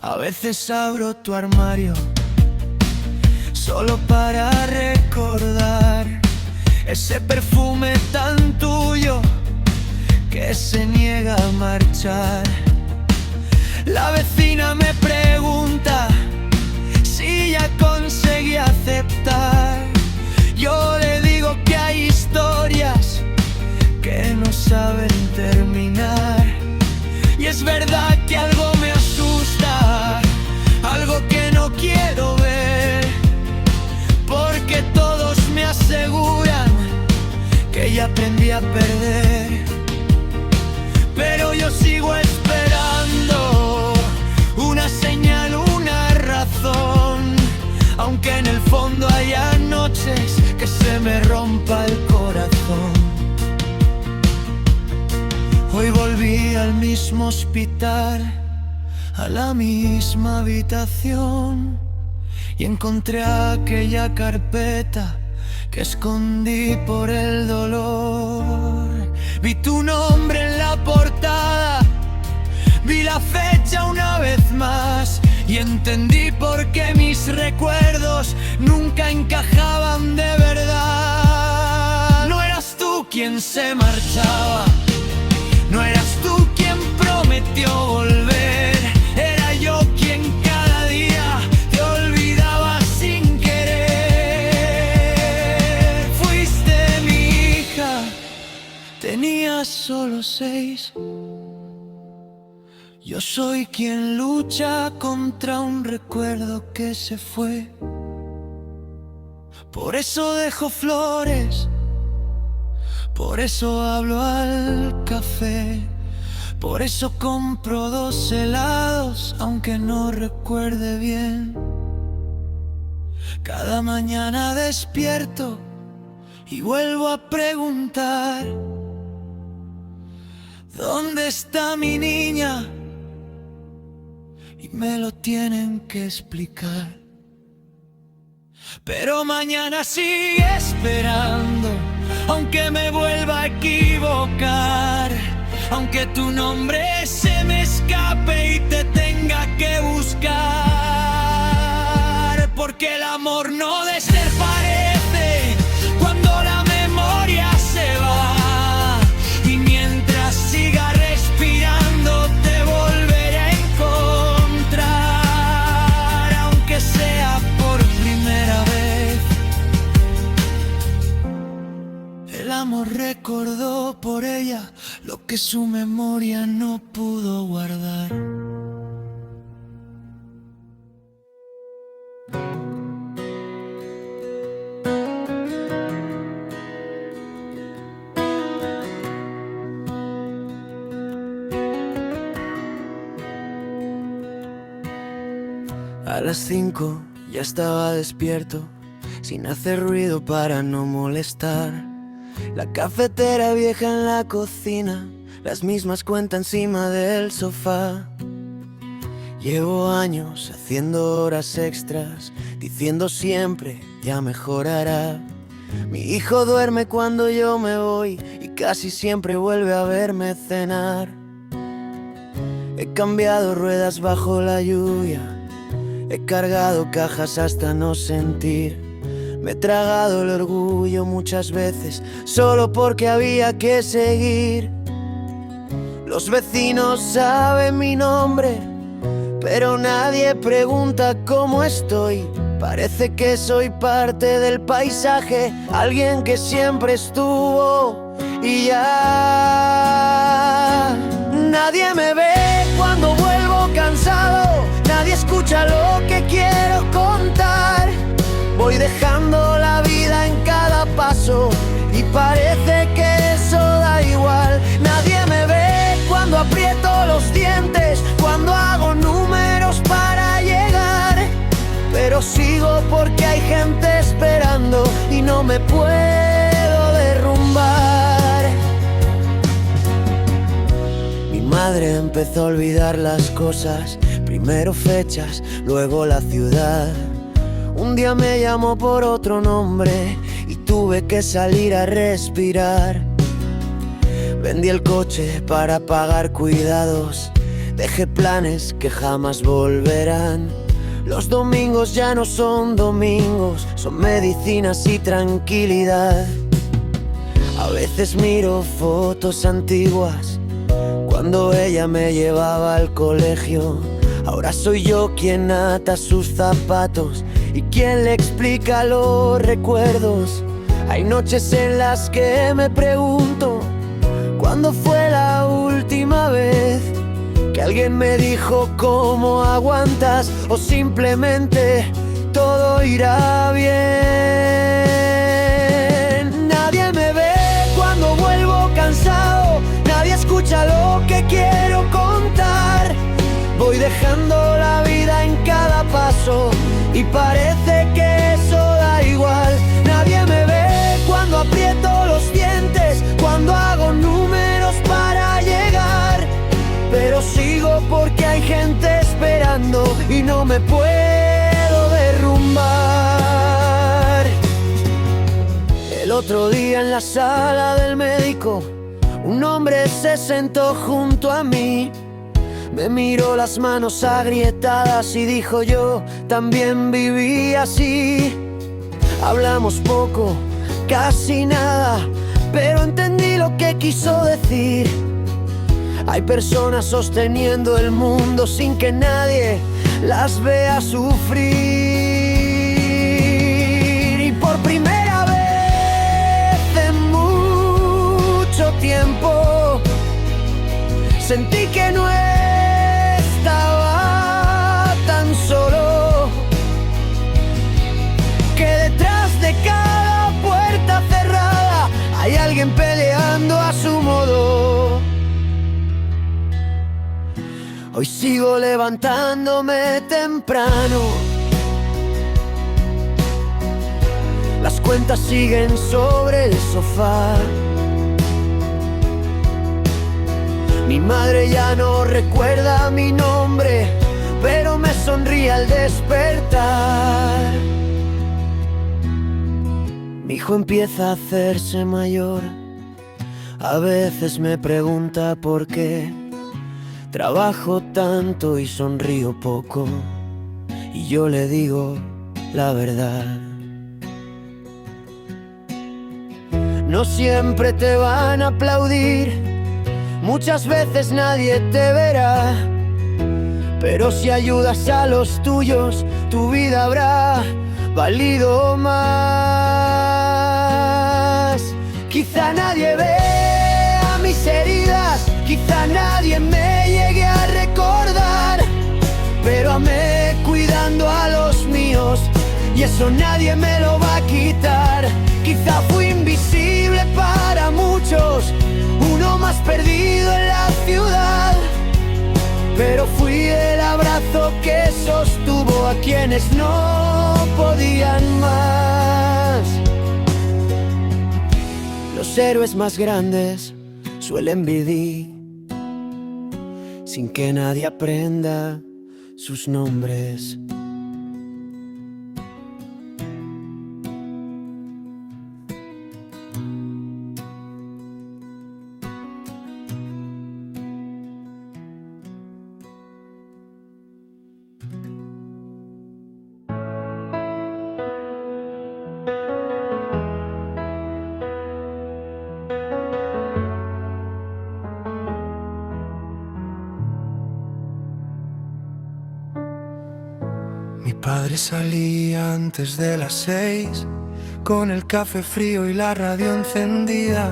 A veces abro tu armario solo para recordar ese perfume tan tuyo que se niega a marchar. La vecina me pregunta si ya conseguí aceptar. Yo le digo que hay historias que no saben terminar. Y es verdad que algo me asusta, algo que no quiero ver, porque todos me aseguran que ya aprendí a perder. Pero yo sigo esperando una señal, una razón, aunque en el fondo haya noches que se me rompa el corazón. Hoy volví al mismo hospital, a la misma habitación, y encontré aquella carpeta que escondí por el dolor. Vi tu nombre en la portada, vi la fecha una vez más, y entendí por qué mis recuerdos nunca encajaban de verdad. No eras tú quien se marchaba, no eras tú quien prometió volver, era yo quien cada día te olvidaba sin querer. Fuiste mi hija, tenías solo 6. Yo soy quien lucha contra un recuerdo que se fue. Por eso dejo flores, por eso hablo al café, por eso compro 2 helados aunque no recuerde bien. Cada mañana despierto y vuelvo a preguntar: ¿dónde está mi niña? Y me lo tienen que explicar. Pero mañana sigue esperando, aunque me vuelva a equivocar, aunque tu nombre se me escape y te tenga que buscar, porque el amor no desaparece cuando la memoria se va, y mientras siga respirando te volveré a encontrar, aunque sea por primera vez. El amor recordó por ella lo que su memoria no pudo guardar. A las 5 ya estaba despierto, sin hacer ruido para no molestar. La cafetera vieja en la cocina, las mismas cuentas encima del sofá. Llevo años haciendo horas extras, diciendo siempre ya mejorará. Mi hijo duerme cuando yo me voy y casi siempre vuelve a verme cenar. He cambiado ruedas bajo la lluvia, he cargado cajas hasta no sentir. Me he tragado el orgullo muchas veces, solo porque había que seguir. Los vecinos saben mi nombre, pero nadie pregunta cómo estoy. Parece que soy parte del paisaje, alguien que siempre estuvo y ya. Nadie me ve cuando vuelvo cansado, nadie escucha lo que quiero contar. Voy dejando la vida en cada paso y parece que eso da igual. Nadie me ve cuando aprieto los dientes, cuando hago números para llegar. Pero sigo porque hay gente esperando y no me puedo derrumbar. Mi madre empezó a olvidar las cosas, primero fechas, luego la ciudad. Un día me llamó por otro nombre y tuve que salir a respirar. Vendí el coche para pagar cuidados, dejé planes que jamás volverán. Los domingos ya no son domingos, son medicinas y tranquilidad. A veces miro fotos antiguas, cuando ella me llevaba al colegio. Ahora soy yo quien ata sus zapatos y quien le explica los recuerdos. Hay noches en las que me pregunto ¿cuándo fue la última vez que alguien me dijo cómo aguantas? O simplemente todo irá bien. Nadie me ve cuando vuelvo cansado, nadie escucha lo que quiero contar. Voy dejando la vida en cada paso y parece que eso da igual. Nadie me ve cuando aprieto los dientes, cuando hago números para llegar. Pero sigo porque hay gente esperando y no me puedo derrumbar. El otro día en la sala del médico, un hombre se sentó junto a mí. Me miró las manos agrietadas y dijo: yo también viví así. Hablamos poco, casi nada, pero entendí lo que quiso decir. Hay personas sosteniendo el mundo sin que nadie las vea sufrir. Y por primera vez en mucho tiempo sentí que no estaba tan solo, que detrás de cada puerta cerrada hay alguien peleando a su modo. Hoy sigo levantándome temprano, las cuentas siguen sobre el sofá. Mi madre ya no recuerda mi nombre, pero me sonríe al despertar. Mi hijo empieza a hacerse mayor, a veces me pregunta por qué trabajo tanto y sonrío poco, y yo le digo la verdad. No siempre te van a aplaudir, muchas veces nadie te verá, pero si ayudas a los tuyos, tu vida habrá valido más. Quizá nadie vea mis heridas, quizá nadie me llegue a recordar, pero amé cuidando a los míos y eso nadie me lo va a quitar. Quizá fui invisible para muchos, uno más perdido en la ciudad, pero fui el abrazo que sostuvo a quienes no podían más. Los héroes más grandes suelen vivir sin que nadie aprenda sus nombres. Padre salía antes de las 6, con el café frío y la radio encendida.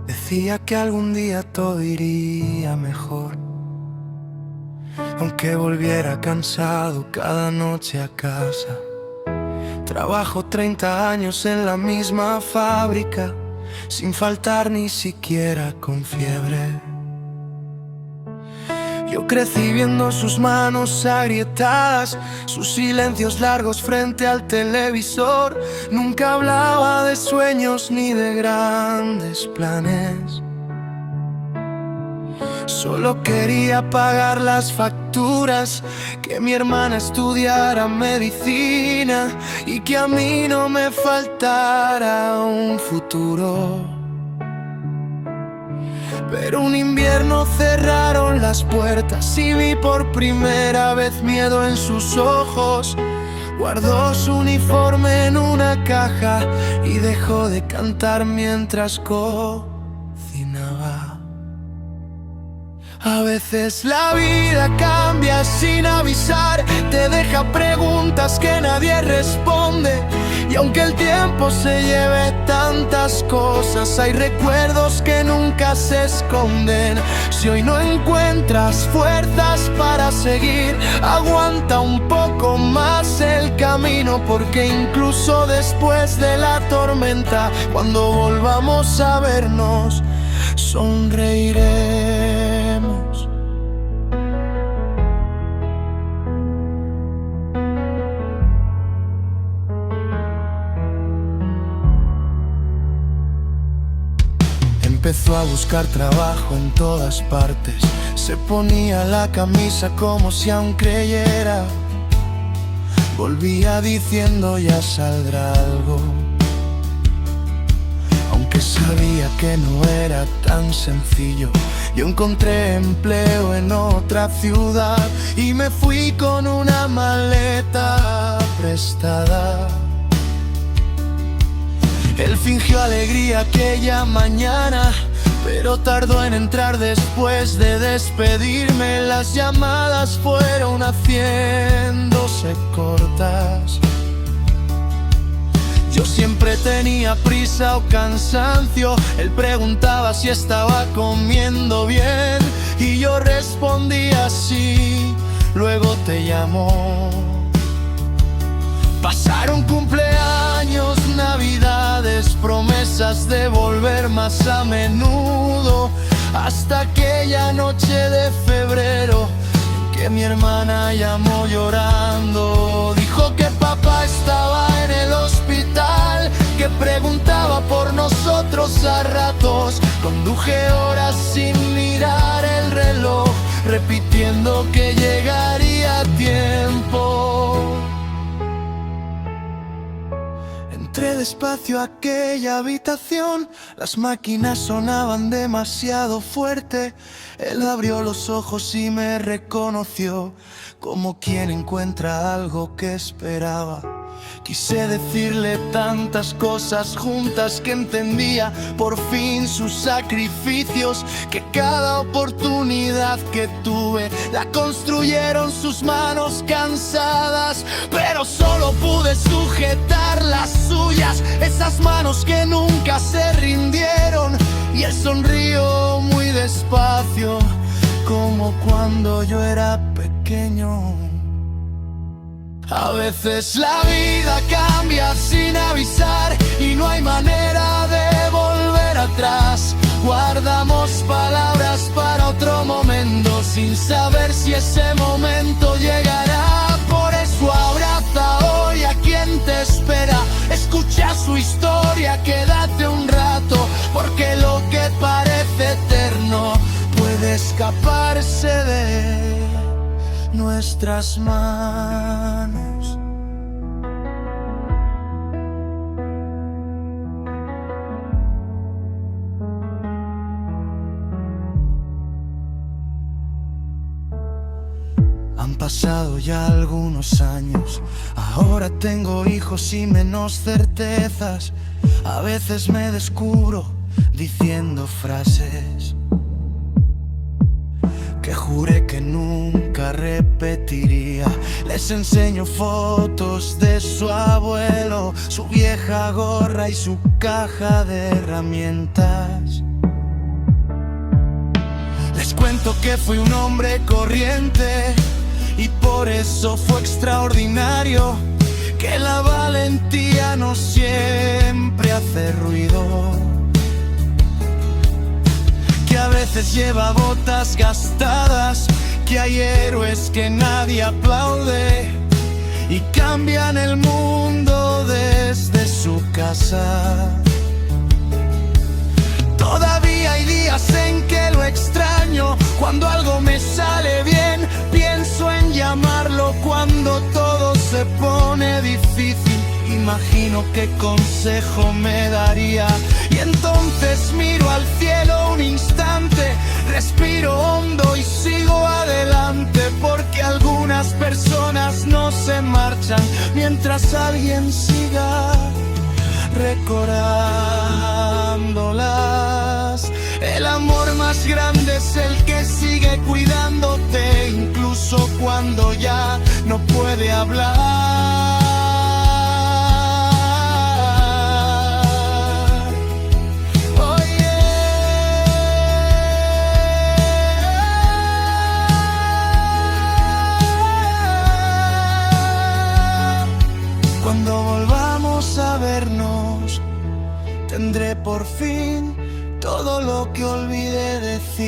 Decía que algún día todo iría mejor, aunque volviera cansado cada noche a casa. Trabajo 30 años en la misma fábrica, sin faltar ni siquiera con fiebre. Yo crecí viendo sus manos agrietadas, sus silencios largos frente al televisor. Nunca hablaba de sueños ni de grandes planes. Solo quería pagar las facturas, que mi hermana estudiara medicina y que a mí no me faltara un futuro. Pero un invierno cerraron las puertas y vi por primera vez miedo en sus ojos. Guardó su uniforme en una caja y dejó de cantar mientras cocinaba. A veces la vida cambia sin avisar, te deja preguntas que nadie responde. Y aunque el tiempo se lleve tantas cosas, hay recuerdos que nunca se esconden. Si hoy no encuentras fuerzas para seguir, aguanta un poco más el camino, porque incluso después de la tormenta, cuando volvamos a vernos, sonreiremos. Empezó a buscar trabajo en todas partes, se ponía la camisa como si aún creyera. Volvía diciendo ya saldrá algo, aunque sabía que no era tan sencillo. Yo encontré empleo en otra ciudad y me fui con una maleta prestada. Él fingió alegría aquella mañana, pero tardó en entrar después de despedirme. Las llamadas fueron haciéndose cortas. Yo siempre tenía prisa o cansancio. Él preguntaba si estaba comiendo bien y yo respondía sí, luego te llamo. Pasaron cumpleaños, navidades, promesas de volver más a menudo, hasta aquella noche de febrero en que mi hermana llamó llorando. Dijo que papá estaba en el hospital, que preguntaba por nosotros a ratos. Conduje horas sin mirar el reloj, repitiendo que llegaría a tiempo. Entré despacio a aquella habitación, las máquinas sonaban demasiado fuerte. Él abrió los ojos y me reconoció, como quien encuentra algo que esperaba. Quise decirle tantas cosas juntas que entendía por fin sus sacrificios, que cada oportunidad que tuve la construyeron sus manos cansadas. Pero solo pude sujetar las suyas, esas manos que nunca se rindieron. Y él sonrió muy despacio, como cuando yo era pequeño. A veces la vida cambia sin avisar y no hay manera de volver atrás. Guardamos palabras para otro momento, sin saber si ese momento llegará. Por eso abraza hoy a quien te espera, escucha su historia, quédate un rato, porque lo que parece eterno puede escaparse de nuestras manos. Han pasado ya algunos años, ahora tengo hijos y menos certezas. A veces me descubro diciendo frases que juré que nunca nunca repetiría. Les enseño fotos de su abuelo, su vieja gorra y su caja de herramientas. Les cuento que fui un hombre corriente y por eso fue extraordinario, que la valentía no siempre hace ruido, que a veces lleva botas gastadas, que hay héroes que nadie aplaude y cambian el mundo desde su casa. Todavía hay días en que lo extraño, cuando algo me sale bien, pienso en llamarlo. Cuando todo se pone difícil, imagino qué consejo me daría. Y entonces miro al cielo un instante, respiro hondo y sigo adelante, porque algunas personas no se marchan mientras alguien siga recordándolas. El amor más grande es el que sigue cuidándote, incluso cuando ya no puede hablar. Oye, cuando volvamos a vernos, tendré por fin todo lo que olvidé decirte.